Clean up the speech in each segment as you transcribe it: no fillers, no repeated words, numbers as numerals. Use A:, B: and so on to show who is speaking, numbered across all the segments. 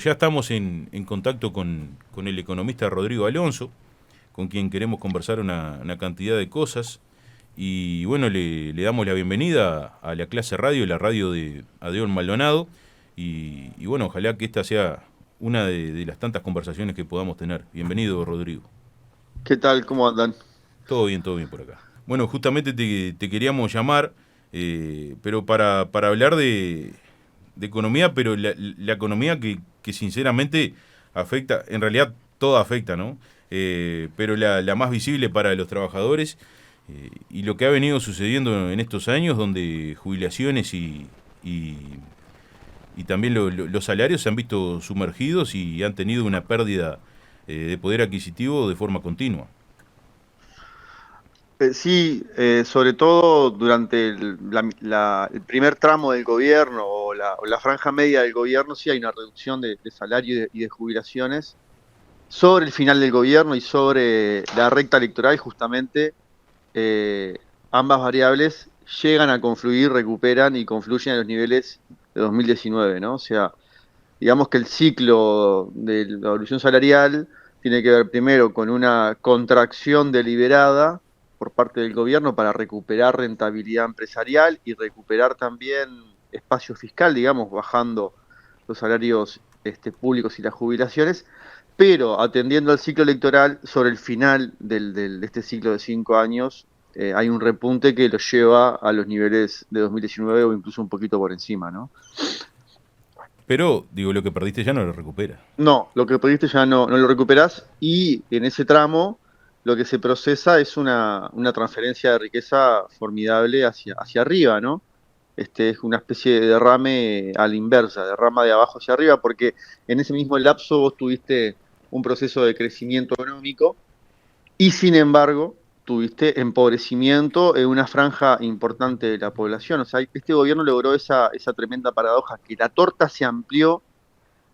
A: Ya estamos en contacto con el economista Rodrigo Alonso, con quien queremos conversar una cantidad de cosas. Y bueno, le damos la bienvenida a la clase radio, la radio de Adrián Maldonado. Y bueno, ojalá que esta sea una de las tantas conversaciones que podamos tener. Bienvenido, Rodrigo.
B: ¿Qué tal? ¿Cómo andan?
A: Todo bien por acá. Bueno, justamente te queríamos llamar, pero para hablar de economía, pero la economía que sinceramente afecta, en realidad toda afecta, ¿no? Pero la más visible para los trabajadores, y lo que ha venido sucediendo en estos años, donde jubilaciones y, y también los salarios se han visto sumergidos y han tenido una pérdida de poder adquisitivo de forma continua.
B: Sí, sobre todo durante el primer tramo del gobierno o la franja media del gobierno, sí hay una reducción de salario y de jubilaciones. Sobre el final del gobierno y sobre la recta electoral, justamente, eh, ambas variables llegan a confluir, recuperan y confluyen a los niveles de 2019, ¿no? O sea, digamos que el ciclo de la evolución salarial tiene que ver primero con una contracción deliberada por parte del gobierno para recuperar rentabilidad empresarial y recuperar también espacio fiscal, digamos, bajando los salarios públicos y las jubilaciones, pero atendiendo al ciclo electoral, sobre el final de este ciclo de 5 años, hay un repunte que lo lleva a los niveles de 2019 o incluso un poquito por encima, ¿no?
A: Pero, digo, lo que perdiste ya no lo recupera.
B: No, lo que pediste ya no lo recuperás y en ese tramo lo que se procesa es una transferencia de riqueza formidable hacia arriba, ¿no? Es una especie de derrame a la inversa, derrama de abajo hacia arriba, porque en ese mismo lapso vos tuviste un proceso de crecimiento económico y sin embargo tuviste empobrecimiento en una franja importante de la población. O sea, este gobierno logró esa tremenda paradoja, que la torta se amplió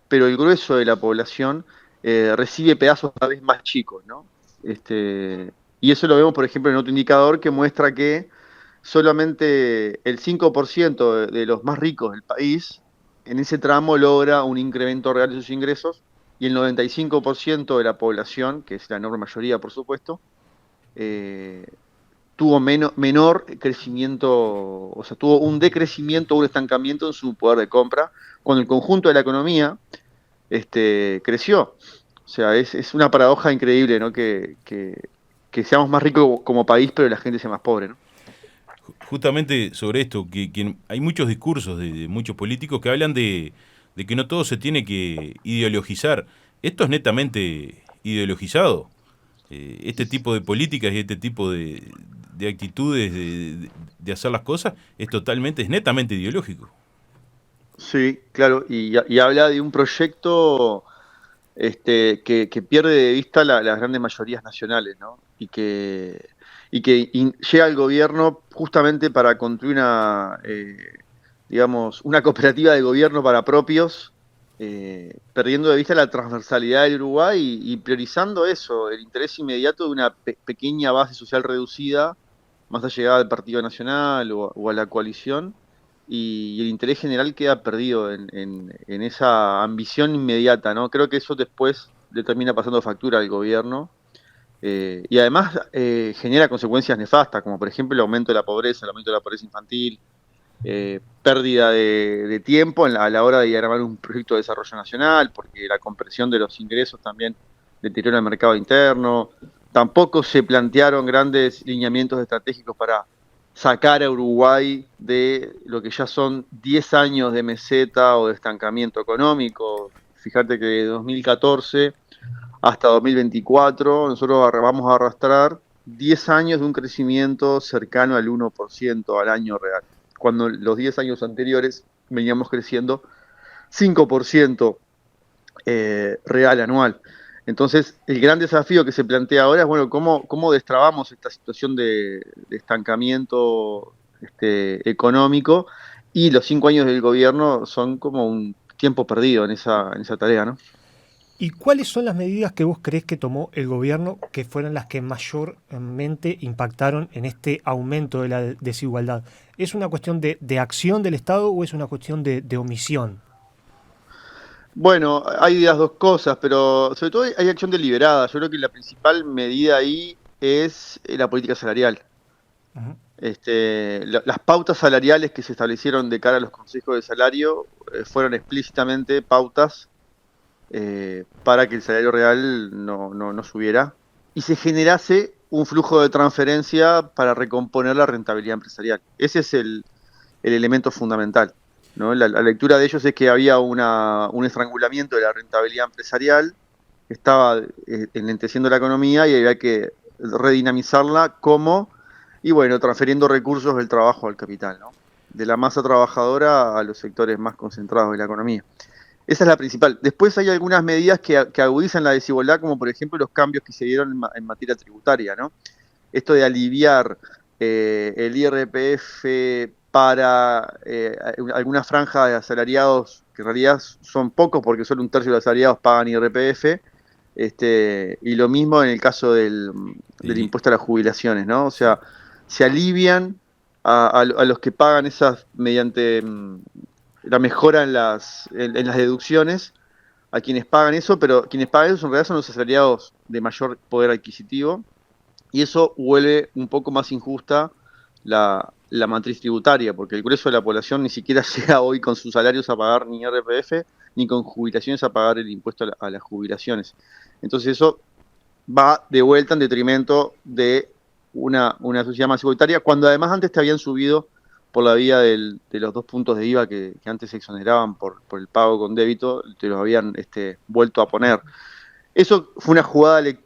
B: pero el grueso de la población recibe pedazos cada vez más chicos, ¿no? Y eso lo vemos, por ejemplo, en otro indicador que muestra que solamente el 5% de los más ricos del país en ese tramo logra un incremento real de sus ingresos y el 95% de la población, que es la enorme mayoría, por supuesto, eh, tuvo menor crecimiento, o sea, tuvo un decrecimiento, un estancamiento en su poder de compra, cuando el conjunto de la economía creció. O sea, es una paradoja increíble, ¿no? Que seamos más ricos como país, pero la gente sea más pobre, ¿no?
A: Justamente sobre esto, que hay muchos discursos de muchos políticos que hablan de que no todo se tiene que ideologizar. Esto es netamente ideologizado. Este tipo de políticas y este tipo de actitudes de hacer las cosas es netamente ideológico.
B: Sí, claro, y habla de un proyecto que pierde de vista las grandes mayorías nacionales, ¿no? Y que llega al gobierno justamente para construir digamos, una cooperativa de gobierno para propios, perdiendo de vista la transversalidad del Uruguay y priorizando eso, el interés inmediato de una pequeña base social reducida, más allegada al Partido Nacional o a la coalición, y el interés general queda perdido en esa ambición inmediata, ¿no? Creo que eso después le termina pasando factura al gobierno y además genera consecuencias nefastas, como por ejemplo el aumento de la pobreza infantil, pérdida de tiempo a la hora de diagramar un proyecto de desarrollo nacional, porque la compresión de los ingresos también deteriora el mercado interno. Tampoco se plantearon grandes lineamientos estratégicos para sacar a Uruguay de lo que ya son 10 años de meseta o de estancamiento económico. Fíjate que de 2014 hasta 2024 nosotros vamos a arrastrar 10 años de un crecimiento cercano al 1% al año real, cuando los 10 años anteriores veníamos creciendo 5% real anual. Entonces, el gran desafío que se plantea ahora es, bueno, cómo destrabamos esta situación de estancamiento económico y los 5 años del gobierno son como un tiempo perdido en esa tarea, ¿no?
C: ¿Y cuáles son las medidas que vos creés que tomó el gobierno que fueron las que mayormente impactaron en este aumento de la desigualdad? ¿Es una cuestión de acción del Estado o es una cuestión de omisión?
B: Bueno, hay las dos cosas, pero sobre todo hay acción deliberada. Yo creo que la principal medida ahí es la política salarial.
C: Ujú.
B: Las pautas salariales que se establecieron de cara a los consejos de salario fueron explícitamente pautas para que el salario real no subiera y se generase un flujo de transferencia para recomponer la rentabilidad empresarial. Ese es el elemento fundamental, ¿no? La lectura de ellos es que había un estrangulamiento de la rentabilidad empresarial que estaba enlenteciendo la economía y había que redinamizarla y bueno, transfiriendo recursos del trabajo al capital, ¿no? De la masa trabajadora a los sectores más concentrados de la economía. Esa es la principal. Después hay algunas medidas que agudizan la desigualdad, como por ejemplo los cambios que se dieron en materia tributaria, ¿no? Esto de aliviar el IRPF para alguna franja de asalariados, que en realidad son pocos porque solo un tercio de los asalariados pagan IRPF, y lo mismo en el caso del impuesto a las jubilaciones, ¿no? O sea, se alivian a los que pagan esas mediante la mejora en las deducciones, a quienes pagan eso, pero quienes pagan eso en realidad son los asalariados de mayor poder adquisitivo, y eso vuelve un poco más injusta la matriz tributaria, porque el grueso de la población ni siquiera llega hoy con sus salarios a pagar ni IRPF, ni con jubilaciones a pagar el impuesto a las jubilaciones. Entonces eso va de vuelta en detrimento de una sociedad más igualitaria, cuando además antes te habían subido por la vía de los 2 puntos de IVA que antes se exoneraban por el pago con débito, te los habían vuelto a poner. Eso fue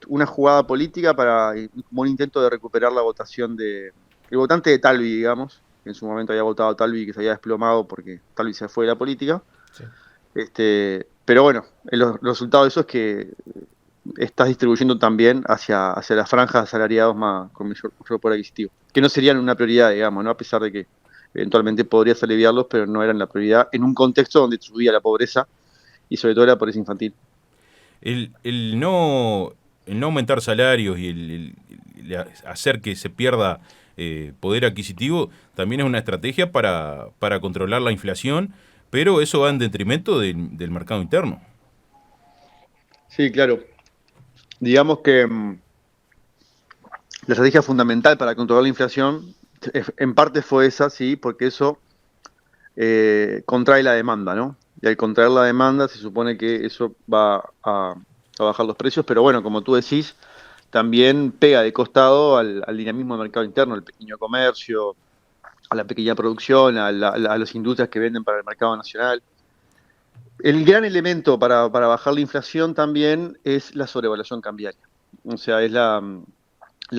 B: una jugada política como un intento de recuperar la votación el votante de Talvi, digamos, que en su momento había votado a Talvi, que se había desplomado porque Talvi se fue de la política.
C: Sí.
B: Pero bueno, el resultado de eso es que estás distribuyendo también hacia las franjas de asalariados con mayor poder adquisitivo, que no serían una prioridad, digamos, ¿no? A pesar de que eventualmente podrías aliviarlos, pero no eran la prioridad en un contexto donde subía la pobreza y sobre todo la pobreza infantil.
A: El no aumentar salarios y el hacer que se pierda poder adquisitivo también es una estrategia para controlar la inflación, pero eso va en detrimento del mercado interno.
B: Sí, claro. Digamos que la estrategia fundamental para controlar la inflación en parte fue esa, sí, porque eso contrae la demanda, ¿no? Y al contraer la demanda se supone que eso va a bajar los precios, pero bueno, como tú decís, también pega de costado al dinamismo del mercado interno, al pequeño comercio, a la pequeña producción, a las industrias que venden para el mercado nacional. El gran elemento para bajar la inflación también es la sobrevaluación cambiaria. O sea, es la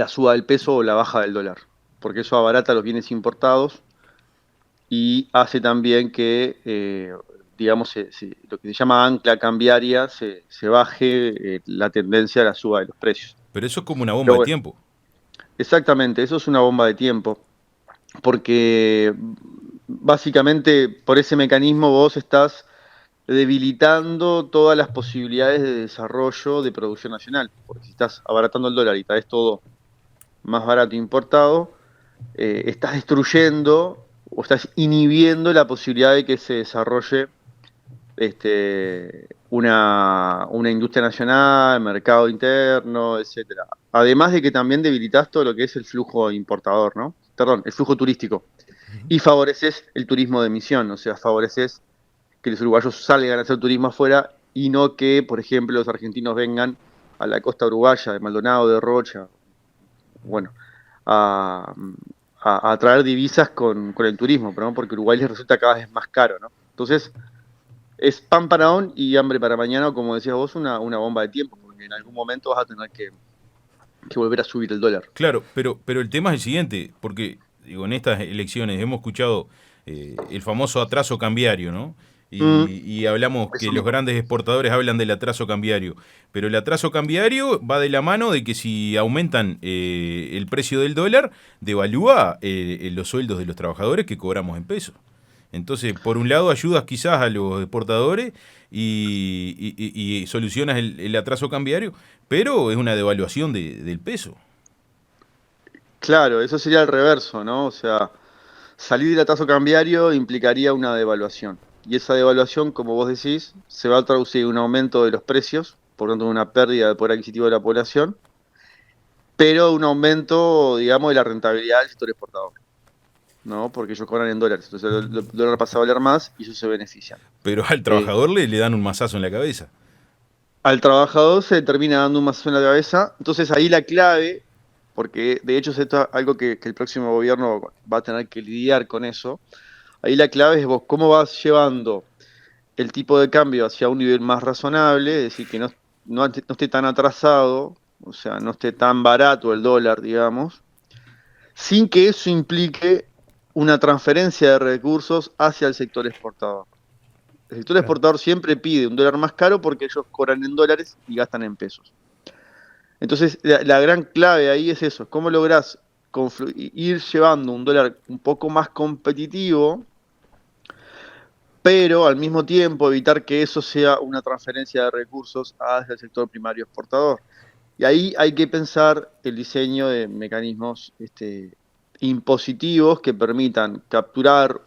B: suba del peso o la baja del dólar, porque eso abarata los bienes importados y hace también que, digamos, lo que se llama ancla cambiaria, se baje la tendencia a la suba de los precios.
A: Pero eso es como una bomba
B: Pero
A: de
B: bueno,
A: tiempo.
B: exactamente, eso es una bomba de tiempo, porque básicamente por ese mecanismo vos estás debilitando todas las posibilidades de desarrollo de producción nacional, porque si estás abaratando el dólar y traes todo más barato importado, estás destruyendo o estás inhibiendo la posibilidad de que se desarrolle una industria nacional, mercado interno, etcétera. Además de que también debilitas todo lo que es el flujo importador, ¿no? Perdón, el flujo turístico. Y favoreces el turismo de emisión, o sea, favoreces que los uruguayos salgan a hacer turismo afuera y no que, por ejemplo, los argentinos vengan a la costa uruguaya, de Maldonado, de Rocha, bueno, a, a traer divisas con el turismo, ¿no? Porque Uruguay les resulta cada vez más caro, ¿no? Entonces, es pan para hoy y hambre para mañana, o como decías vos, una bomba de tiempo, porque en algún momento vas a tener que volver a subir el dólar.
A: Claro, pero el tema es el siguiente, porque digo, en estas elecciones hemos escuchado el famoso atraso cambiario, ¿no? Y hablamos que los grandes exportadores hablan del atraso cambiario, pero el atraso cambiario va de la mano de que si aumentan el precio del dólar, devalúa los sueldos de los trabajadores que cobramos en pesos. Entonces, por un lado ayudas quizás a los exportadores y solucionas el atraso cambiario, pero es una devaluación del peso.
B: Claro, eso sería el reverso, ¿no? O sea, salir del atraso cambiario implicaría una devaluación. y esa devaluación, como vos decís, se va a traducir en un aumento de los precios, por lo tanto una pérdida del poder adquisitivo de la población, pero un aumento, digamos, de la rentabilidad del sector exportador, ¿no? Porque ellos cobran en dólares, entonces el dólar pasa a valer más y ellos se benefician.
A: Pero al trabajador le dan un mazazo en la cabeza.
B: Al trabajador se le termina dando un mazazo en la cabeza, entonces ahí la clave, porque de hecho esto es algo que el próximo gobierno va a tener que lidiar con eso, ahí la clave es vos cómo vas llevando el tipo de cambio hacia un nivel más razonable, es decir, que no esté tan atrasado, o sea, no esté tan barato el dólar, digamos, sin que eso implique una transferencia de recursos hacia el sector exportador. El sector exportador siempre pide un dólar más caro porque ellos cobran en dólares y gastan en pesos. Entonces, la gran clave ahí es eso, cómo lográs ir llevando un dólar un poco más competitivo, pero al mismo tiempo evitar que eso sea una transferencia de recursos hacia el sector primario exportador. Y ahí hay que pensar el diseño de mecanismos impositivos que permitan capturar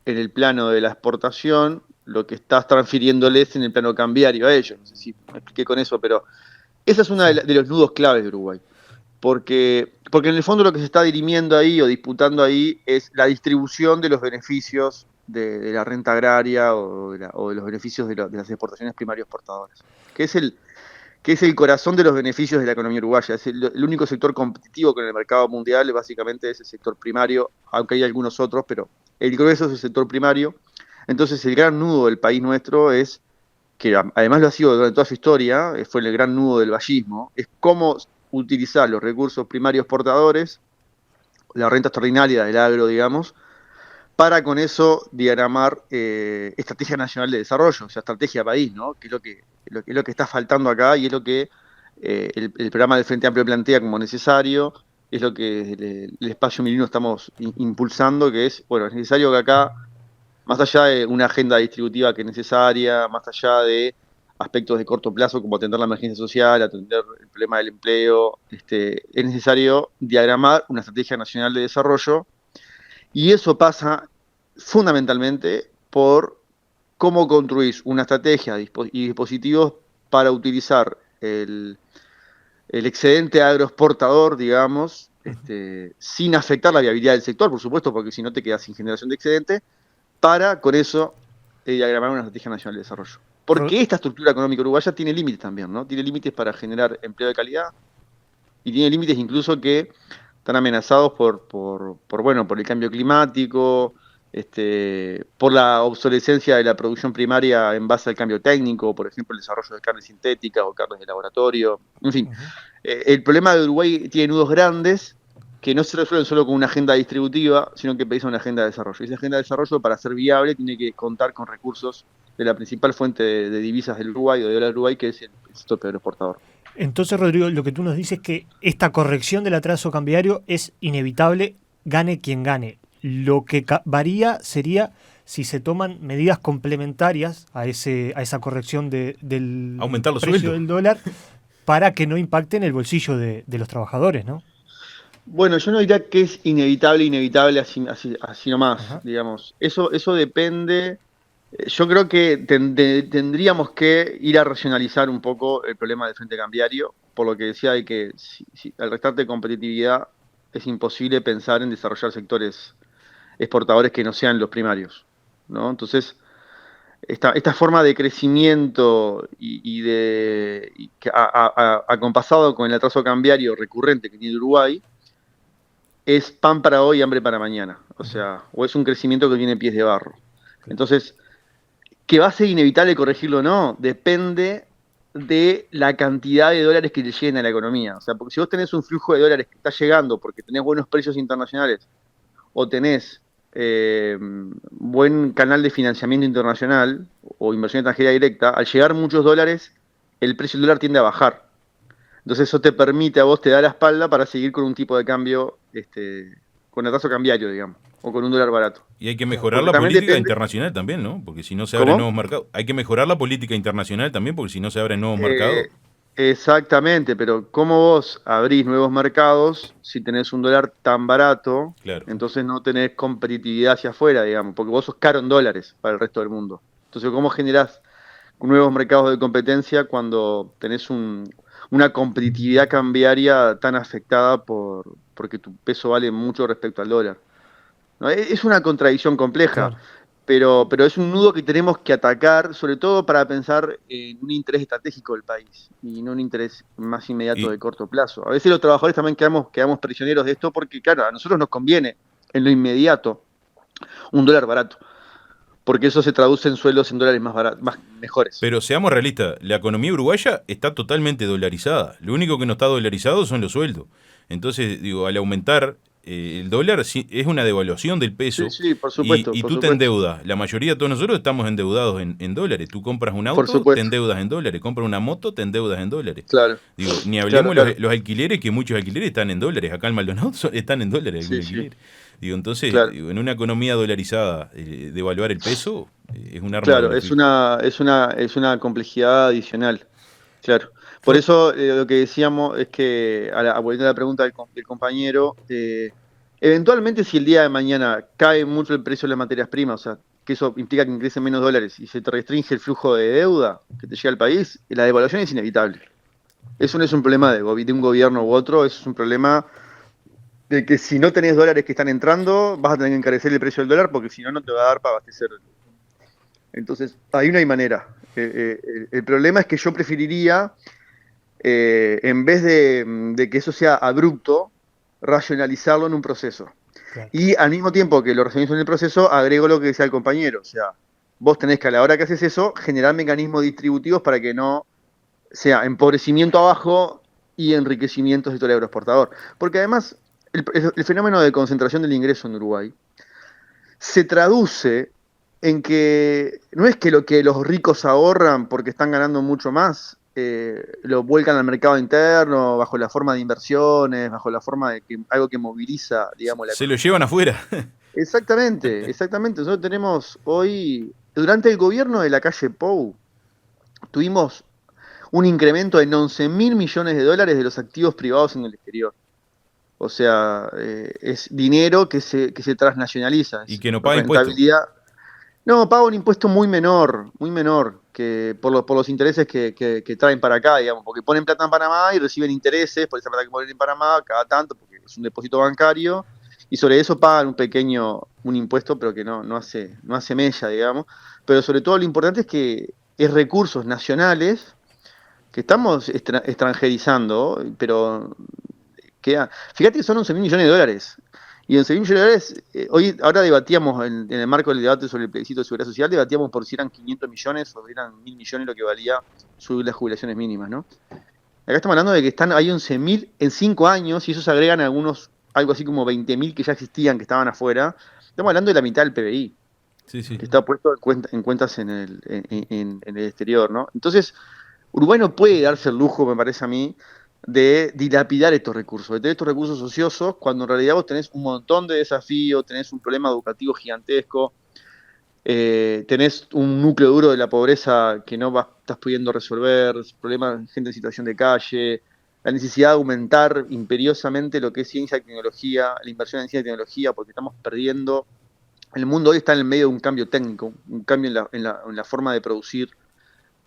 B: en el plano de la exportación lo que estás transfiriéndoles en el plano cambiario a ellos. No sé si me expliqué con eso, pero esa es una de los nudos claves de Uruguay. Porque en el fondo lo que se está dirimiendo ahí o disputando ahí es la distribución de los beneficios de la renta agraria o de los beneficios de las exportaciones primario exportadoras, que es el corazón de los beneficios de la economía uruguaya. Es el único sector competitivo con el mercado mundial, básicamente es el sector primario, aunque hay algunos otros, pero el grueso es el sector primario. Entonces el gran nudo del país nuestro es, que además lo ha sido durante toda su historia, fue el gran nudo del vallismo, es cómo utilizar los recursos primarios exportadores, la renta extraordinaria del agro, digamos, para con eso diagramar estrategia nacional de desarrollo, o sea, estrategia país, ¿no? Que es lo que está faltando acá y es lo que el programa del Frente Amplio plantea como necesario, es lo que el espacio Milino estamos impulsando, que es, bueno, es necesario que acá, más allá de una agenda distributiva que es necesaria, más allá de aspectos de corto plazo como atender la emergencia social, atender el problema del empleo, es necesario diagramar una estrategia nacional de desarrollo. Y eso pasa fundamentalmente por cómo construís una estrategia y dispositivos para utilizar el excedente agroexportador, digamos, sin afectar la viabilidad del sector, por supuesto, porque si no te quedas sin generación de excedente, para con eso diagramar una estrategia nacional de desarrollo. Porque esta estructura económica uruguaya tiene límites también, ¿no? Tiene límites para generar empleo de calidad y tiene límites incluso que están amenazados por el cambio climático, por la obsolescencia de la producción primaria en base al cambio técnico, por ejemplo, el desarrollo de carnes sintéticas o carnes de laboratorio. En fin, el problema de Uruguay tiene nudos grandes que no se resuelven solo con una agenda distributiva, sino que precisa una agenda de desarrollo. Y esa agenda de desarrollo, para ser viable, tiene que contar con recursos de la principal fuente de divisas del Uruguay o de dólar Uruguay, que es el sector agroexportador.
C: Entonces, Rodrigo, lo que tú nos dices es que esta corrección del atraso cambiario es inevitable, gane quien gane. Lo que varía sería si se toman medidas complementarias a esa corrección del
A: aumentar los
C: precio
A: sueldos
C: del dólar para que no impacte en el bolsillo de los trabajadores, ¿no?
B: Bueno, yo no diría que es inevitable así nomás, ajá, digamos. Eso depende. Yo creo que tendríamos que ir a racionalizar un poco el problema del frente cambiario, por lo que decía de que si al restante competitividad es imposible pensar en desarrollar sectores exportadores que no sean los primarios, ¿no? Entonces, esta forma de crecimiento acompasado con el atraso cambiario recurrente que tiene Uruguay, es pan para hoy, hambre para mañana. O sea, o es un crecimiento que tiene pies de barro. Entonces, ¿que va a ser inevitable corregirlo o no? Depende de la cantidad de dólares que le lleguen a la economía. O sea, porque si vos tenés un flujo de dólares que está llegando porque tenés buenos precios internacionales o tenés buen canal de financiamiento internacional o inversión extranjera directa, al llegar muchos dólares, el precio del dólar tiende a bajar. Entonces eso te permite a vos, te da la espalda para seguir con un tipo de cambio, con atraso cambiario, digamos, o con un dólar barato.
A: Y hay que mejorar la política internacional también, ¿no? Porque si no se abren nuevos mercados. Hay que mejorar la política internacional también, porque si no se abren nuevos mercados.
B: Exactamente, pero ¿cómo vos abrís nuevos mercados si tenés un dólar tan barato?
A: Claro.
B: Entonces no tenés competitividad hacia afuera, digamos, porque vos sos caro en dólares para el resto del mundo. Entonces, ¿cómo generás nuevos mercados de competencia cuando tenés una competitividad cambiaria tan afectada porque tu peso vale mucho respecto al dólar? ¿No? Es una contradicción compleja.
C: Claro.
B: Pero es un nudo que tenemos que atacar, sobre todo para pensar en un interés estratégico del país y no un interés más inmediato
A: Y,
B: de corto plazo. A veces los trabajadores también quedamos prisioneros de esto porque, claro, a nosotros nos conviene en lo inmediato un dólar barato, porque eso se traduce en sueldos en dólares más mejores.
A: pero seamos realistas, la economía uruguaya está totalmente dolarizada. Lo único que no está dolarizado son los sueldos. Entonces, digo, al aumentar el dólar es una devaluación del
B: Sí,
A: peso
B: sí, por supuesto,
A: y
B: por
A: tú te
B: supuesto,
A: endeudas. La mayoría de todos nosotros estamos endeudados en dólares. Tú compras un
B: por
A: auto, te
B: supuesto.
A: endeudas en dólares. Compras una moto, te endeudas en dólares.
B: Claro,
A: Digo, ni
B: claro,
A: hablemos
B: claro.
A: los alquileres, que muchos alquileres están en dólares. Acá en Maldonado están en dólares
B: Sí,
A: algunos
B: sí,
A: alquileres. Digo, entonces,
B: claro.
A: digo, en una economía dolarizada, devaluar el peso es un arma de
B: Claro,
A: doble
B: es
A: filo.
B: una complejidad adicional. Claro. Por
A: Yo,
B: eso lo que decíamos es que, volviendo a la pregunta del compañero, eventualmente si el día de mañana cae mucho el precio de las materias primas, o sea, que eso implica que ingresen menos dólares y se te restringe el flujo de deuda que te llega al país, la devaluación es inevitable. Eso no es un problema de un gobierno u otro, eso es un problema de que si no tenés dólares que están entrando, vas a tener que encarecer el precio del dólar porque si no, no te va a dar para abastecer. Entonces, ahí no hay manera. El problema es que yo preferiría, en vez de que eso sea abrupto, racionalizarlo en un proceso.
C: Claro.
B: Y al mismo tiempo que lo racionalizo en el proceso, agrego lo que decía el compañero. O sea, vos tenés que a la hora que haces eso, generar mecanismos distributivos para que no sea empobrecimiento abajo y enriquecimiento del sector agroexportador. Porque además, el fenómeno de concentración del ingreso en Uruguay se traduce en que no es que lo que los ricos ahorran porque están ganando mucho más, lo vuelcan al mercado interno bajo la forma de inversiones, bajo la forma de algo que moviliza, digamos, la
A: se lo
B: economía.
A: llevan afuera.
B: Exactamente, exactamente. Nosotros tenemos hoy, durante el gobierno de la calle Pou, tuvimos un incremento en 11.000 millones de dólares de los activos privados en el exterior. O sea, es dinero que se transnacionaliza,
A: Y
B: es
A: que no paga impuestos.
B: rentabilidad. No, paga un impuesto muy menor que por los intereses que traen para acá, digamos, porque ponen plata en Panamá y reciben intereses por esa plata que ponen en Panamá cada tanto, porque es un depósito bancario, y sobre eso pagan un impuesto, pero que no hace mella, digamos. Pero sobre todo lo importante es que es recursos nacionales que estamos extranjerizando, pero fíjate que son 11.000 millones de dólares. Y 11.000 millones de dólares, ahora debatíamos en el marco del debate sobre el plebiscito de seguridad social, debatíamos por si eran 500 millones o eran 1.000 millones lo que valía subir las jubilaciones mínimas, ¿no? Acá estamos hablando de que hay 11.000 en 5 años y esos agregan algo así como 20.000 que ya existían, que estaban afuera. Estamos hablando de la mitad del PBI,
A: Sí, sí.
B: que está puesto en cuentas en el exterior, ¿no? Entonces, Uruguay no puede darse el lujo, me parece a mí, de dilapidar estos recursos, de tener estos recursos ociosos, cuando en realidad vos tenés un montón de desafíos, tenés un problema educativo gigantesco, tenés un núcleo duro de la pobreza que no estás pudiendo resolver, problemas de gente en situación de calle, la necesidad de aumentar imperiosamente lo que es ciencia y tecnología, la inversión en ciencia y tecnología, porque estamos perdiendo. El mundo hoy está en el medio de un cambio técnico, un cambio en la forma de producir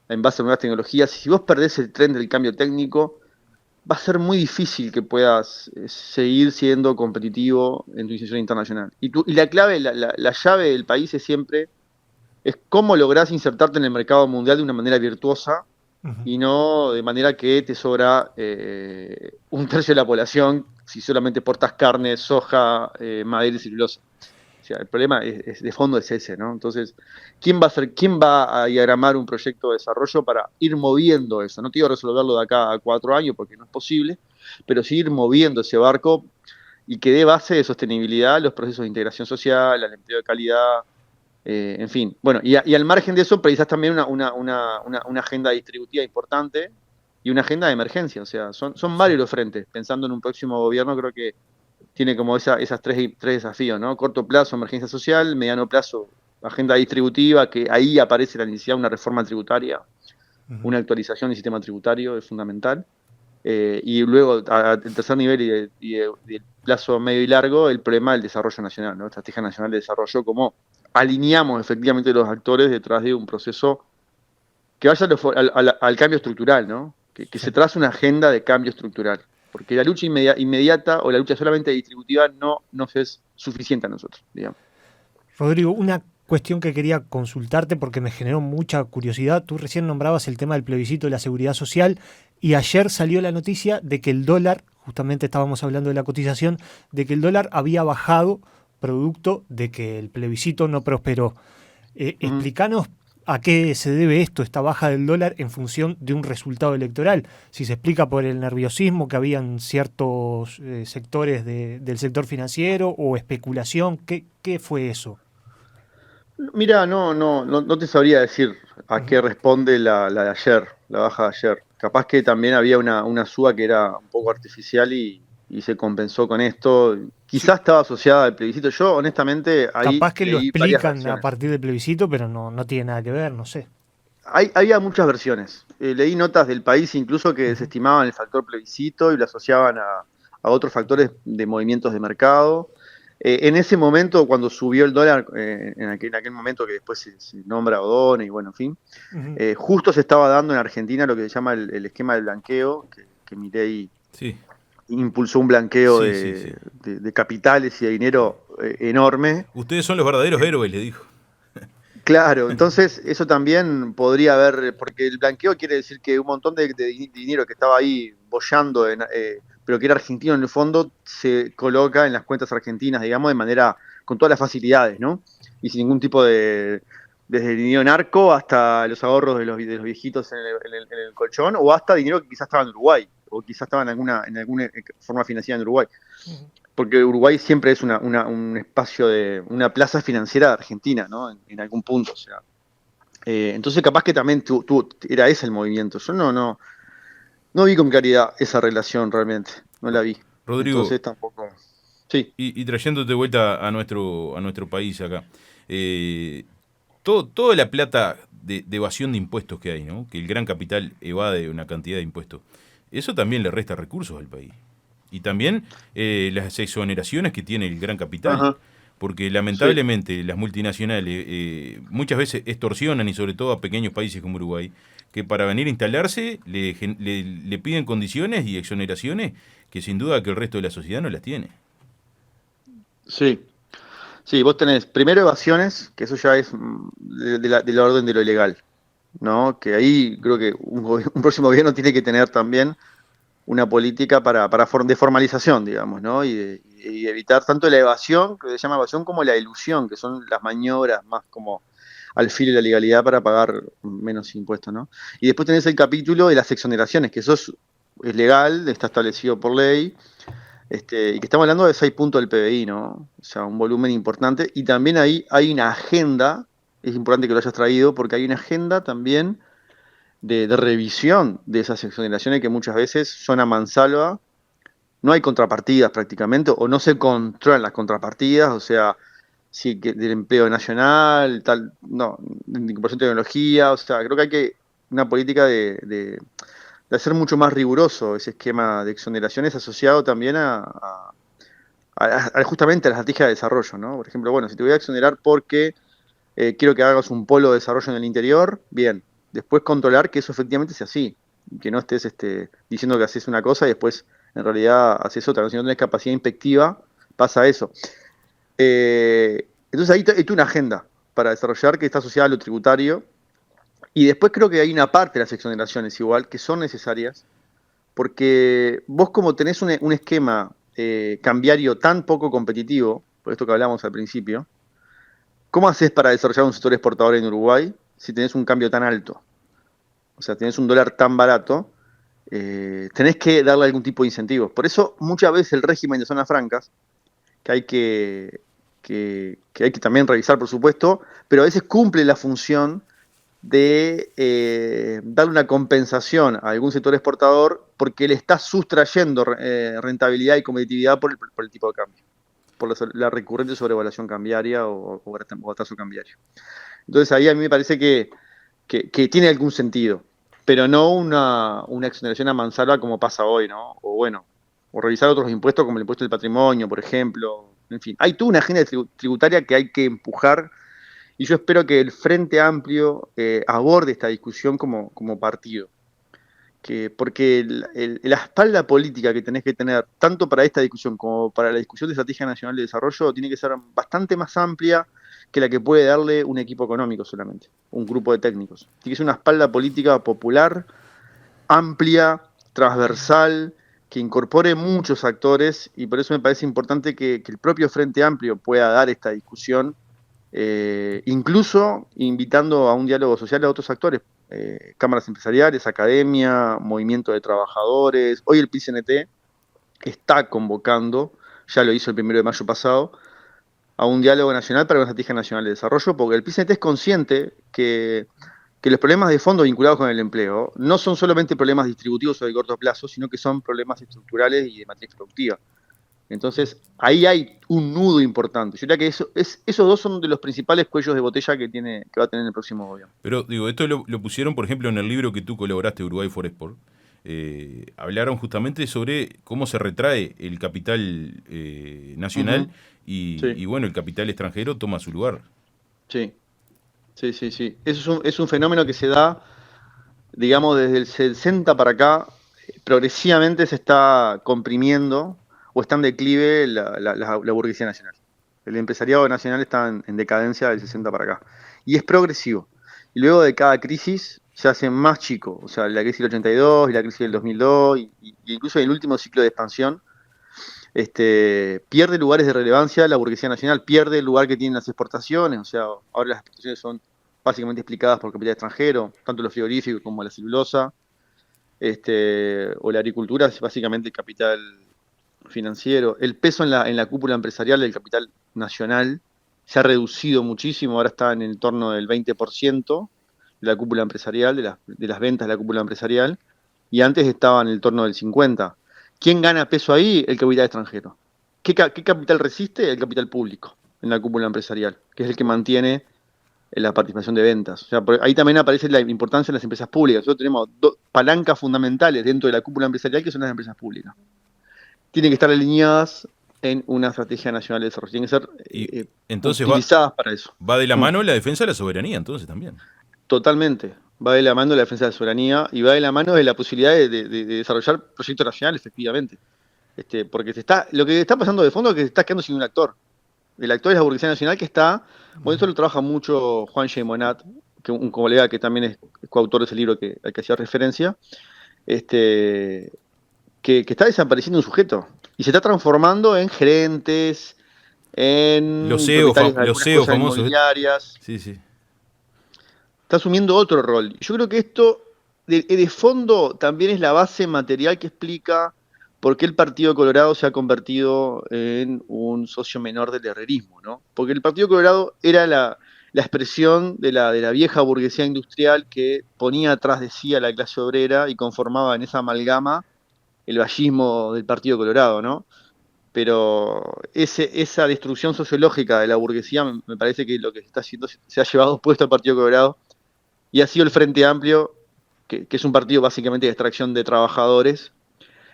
B: en base a nuevas tecnologías. Y si vos perdés el tren del cambio técnico, va a ser muy difícil que puedas seguir siendo competitivo en tu institución internacional. Y la clave, la llave del país es cómo lográs insertarte en el mercado mundial de una manera virtuosa
C: Ujú.
B: y no de manera que te sobra un tercio de la población si solamente portas carne, soja, madera y celulosa. O sea, el problema de fondo es ese, ¿no? Entonces, quién va a diagramar un proyecto de desarrollo para ir moviendo eso? No te digo resolverlo de acá a 4 años porque no es posible, pero sí ir moviendo ese barco y que dé base de sostenibilidad a los procesos de integración social, al empleo de calidad, en fin. Bueno, y al margen de eso, precisas también una agenda distributiva importante y una agenda de emergencia. O sea, son
C: Sí.
B: varios los frentes. Pensando en un próximo gobierno, creo que tiene como esas tres desafíos, ¿no? Corto plazo, emergencia social; mediano plazo, agenda distributiva, que ahí aparece la necesidad de una reforma tributaria Una actualización del sistema tributario es fundamental. Y luego, el tercer nivel y el plazo medio y largo, el problema del desarrollo nacional, ¿no? Estrategia Nacional de Desarrollo, cómo alineamos efectivamente los actores detrás de un proceso que vaya al cambio estructural, ¿no? Que se trace una agenda de cambio estructural. Porque la lucha inmediata o la lucha solamente distributiva no nos es suficiente a nosotros, digamos.
C: Rodrigo, una cuestión que quería consultarte porque me generó mucha curiosidad. Tú recién nombrabas el tema del plebiscito de la seguridad social y ayer salió la noticia de que el dólar, justamente estábamos hablando de la cotización, de que el dólar había bajado producto de que el plebiscito no prosperó. Explícanos a qué se debe esto, esta baja del dólar en función de un resultado electoral. Si se explica por el nerviosismo que había en ciertos sectores del sector financiero o especulación, ¿qué fue eso?
B: Mira, no te sabría decir a qué responde la de ayer, la baja de ayer. Capaz que también había una suba que era un poco artificial y se compensó con esto. Quizás estaba asociada al plebiscito. Yo, honestamente, ahí
C: Capaz que lo
B: leí varias
C: explican a
B: versiones.
C: partir del plebiscito, pero no tiene nada que ver, no sé.
B: Había muchas versiones. Leí notas del país incluso que desestimaban el factor plebiscito y lo asociaban a otros factores de movimientos de mercado. En ese momento, cuando subió el dólar, en aquel momento que después se nombra O'Donnell y bueno, en fin, justo se estaba dando en Argentina lo que se llama el esquema del blanqueo, que Milei impulsó un blanqueo de capitales y de dinero enorme.
A: Ustedes son los verdaderos héroes, le dijo.
B: Claro, entonces eso también podría haber, porque el blanqueo quiere decir que un montón de dinero que estaba ahí boyando, pero que era argentino en el fondo, se coloca en las cuentas argentinas, digamos, de manera, con todas las facilidades, ¿no? Y sin ningún tipo desde el dinero narco hasta los ahorros de los viejitos en el colchón, o hasta dinero que quizás estaba en Uruguay, o quizás estaba en alguna forma financiera en Uruguay. Porque Uruguay siempre es un espacio una plaza financiera de Argentina, ¿no? En algún punto, o sea. Entonces capaz que también era ese el movimiento. Yo no vi con claridad esa relación realmente, no la vi.
A: Rodrigo,
B: entonces tampoco. Sí.
A: Y trayéndote de vuelta a nuestro país acá, toda la plata de evasión de impuestos que hay, ¿no? Que el gran capital evade una cantidad de impuestos, eso también le resta recursos al país. Y también las exoneraciones que tiene el gran capital.
B: Ajá.
A: Porque lamentablemente las multinacionales muchas veces extorsionan, y sobre todo a pequeños países como Uruguay, que para venir a instalarse le piden condiciones y exoneraciones que sin duda que el resto de la sociedad no las tiene.
B: Sí. Sí, vos tenés primero evasiones, que eso ya es del orden de lo ilegal, ¿no? Que ahí creo que un próximo gobierno tiene que tener también una política de formalización, digamos, ¿no? Y evitar tanto la evasión, que se llama evasión, como la ilusión, que son las maniobras más como al filo de la legalidad para pagar menos impuestos, ¿no? Y después tenés el capítulo de las exoneraciones, que eso es legal, está establecido por ley, y que estamos hablando de 6 puntos del PBI, ¿no? O sea, un volumen importante. Y también ahí hay una agenda, es importante que lo hayas traído, porque hay una agenda también de revisión de esas exoneraciones que muchas veces son a mansalva, no hay contrapartidas prácticamente, o no se controlan las contrapartidas, o sea, sí, que del empleo nacional, tal, no, de incorporación de tecnología, o sea, creo que hay una política de hacer mucho más riguroso ese esquema de exoneraciones asociado también justamente a la estrategia de desarrollo, ¿no? Por ejemplo, bueno, si te voy a exonerar porque quiero que hagas un polo de desarrollo en el interior, bien. Después controlar que eso efectivamente sea así, que no estés diciendo que haces una cosa y después en realidad haces otra. Si no tenés capacidad inspectiva, pasa eso. Entonces ahí hay una agenda para desarrollar que está asociada a lo tributario. Y después creo que hay una parte de las exoneraciones igual que son necesarias, porque vos como tenés un esquema cambiario tan poco competitivo, por esto que hablamos al principio, ¿cómo haces para desarrollar un sector exportador en Uruguay si tenés un cambio tan alto? O sea, tenés un dólar tan barato, tenés que darle algún tipo de incentivos. Por eso muchas veces el régimen de zonas francas, que hay que también revisar, por supuesto, pero a veces cumple la función de darle una compensación a algún sector exportador porque le está sustrayendo rentabilidad y competitividad por el tipo de cambio, por la recurrente sobrevaluación cambiaria o atraso cambiario. Entonces ahí a mí me parece que tiene algún sentido. pero no una exoneración a mansalva como pasa hoy, ¿no? O revisar otros impuestos como el impuesto del patrimonio, por ejemplo. En fin, hay toda una agenda tributaria que hay que empujar y yo espero que el Frente Amplio aborde esta discusión como partido. Porque la espalda política que tenés que tener, tanto para esta discusión como para la discusión de Estrategia Nacional de Desarrollo, tiene que ser bastante más amplia que la que puede darle un equipo económico solamente, un grupo de técnicos. Tiene que ser una espalda política popular, amplia, transversal, que incorpore muchos actores, y por eso me parece importante que el propio Frente Amplio pueda dar esta discusión, incluso invitando a un diálogo social a otros actores, cámaras empresariales, academia, movimiento de trabajadores. Hoy el PCNT está convocando, ya lo hizo el 1 de mayo pasado, a un diálogo nacional para una estrategia nacional de desarrollo, porque el PCNT es consciente que los problemas de fondo vinculados con el empleo no son solamente problemas distributivos o de corto plazo, sino que son problemas estructurales y de matriz productiva. Entonces, ahí hay un nudo importante. Yo diría que esos dos son de los principales cuellos de botella que va a tener el próximo gobierno.
A: Pero, digo, esto lo pusieron, por ejemplo, en el libro que tú colaboraste, Uruguay for Export. Hablaron justamente sobre cómo se retrae el capital nacional y bueno, el capital extranjero toma su lugar.
B: Sí. Eso es un fenómeno que se da, digamos, desde el 60 para acá, progresivamente se está comprimiendo o está en declive la burguesía nacional. El empresariado nacional está en decadencia del 60 para acá. Y es progresivo. Y luego de cada crisis se hace más chico. O sea, la crisis del 82 y la crisis del 2002, y incluso en el último ciclo de expansión, pierde lugares de relevancia la burguesía nacional, pierde el lugar que tienen las exportaciones. O sea, ahora las exportaciones son básicamente explicadas por capital extranjero, tanto los frigoríficos como la celulosa, o la agricultura es básicamente capital financiero. El peso en la cúpula empresarial del capital nacional se ha reducido muchísimo, ahora está en el torno del 20% de la cúpula empresarial, de las ventas de la cúpula empresarial, y antes estaba en el torno del 50%. ¿Quién gana peso ahí? El capital extranjero. ¿Qué capital resiste? El capital público en la cúpula empresarial, que es el que mantiene la participación de ventas. O sea, ahí también aparece la importancia de las empresas públicas. Nosotros tenemos dos palancas fundamentales dentro de la cúpula empresarial que son las empresas públicas. Tienen que estar alineadas en una estrategia nacional de desarrollo. Tienen que ser
A: entonces
B: utilizadas para eso.
A: Va de la mano la defensa de la soberanía, entonces también.
B: Totalmente. Va de la mano de la defensa de la soberanía y va de la mano de la posibilidad de desarrollar proyectos nacionales, efectivamente. Porque lo que está pasando de fondo es que se está quedando sin un actor. El actor es la burguesía nacional que está, bueno, eso lo trabaja mucho Juan J. Monat, que un colega que también es coautor de ese libro al que hacía referencia, que está desapareciendo un sujeto y se está transformando en gerentes, en
A: los CEO famosos
B: inmobiliarias.
A: Sí.
B: Está asumiendo otro rol. Yo creo que esto de fondo también es la base material que explica por qué el Partido Colorado se ha convertido en un socio menor del herrerismo, ¿no? Porque el Partido Colorado era la expresión de la vieja burguesía industrial que ponía atrás de sí a la clase obrera y conformaba en esa amalgama el vallismo del Partido Colorado, ¿no? Pero esa destrucción sociológica de la burguesía me parece que lo que está haciendo se ha llevado puesto al Partido Colorado y ha sido el Frente Amplio, que es un partido básicamente de extracción de trabajadores,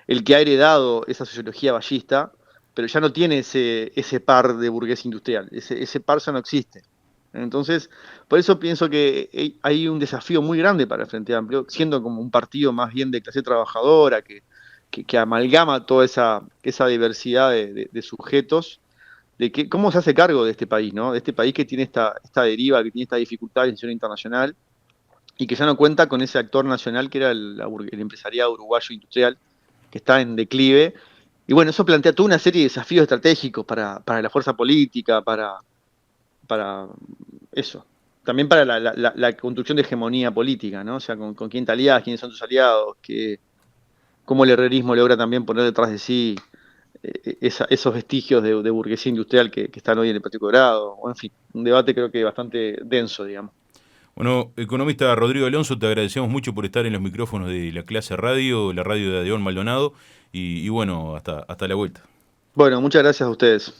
B: el que ha heredado esa sociología vallista, pero ya no tiene ese par de burguesía industrial, ese par ya no existe. Entonces, por eso pienso que hay un desafío muy grande para el Frente Amplio, siendo como un partido más bien de clase trabajadora, que amalgama toda esa diversidad de sujetos, de cómo se hace cargo de este país, ¿no? De este país que tiene esta deriva, que tiene esta dificultad en escena internacional, y que ya no cuenta con ese actor nacional que era el empresariado uruguayo industrial, que está en declive. Y bueno, eso plantea toda una serie de desafíos estratégicos para la fuerza política, para eso. También para la construcción de hegemonía política, ¿no? O sea, con quién te aliás, quiénes son tus aliados, cómo el herrerismo logra también poner detrás de sí esos vestigios de burguesía industrial que están hoy en el Partido Colorado. O en fin, un debate creo que bastante denso, digamos.
A: Bueno, economista Rodrigo Alonso, te agradecemos mucho por estar en los micrófonos de La Clase Radio, la radio de Adeón Maldonado, y bueno, hasta la vuelta.
B: Bueno, muchas gracias a ustedes.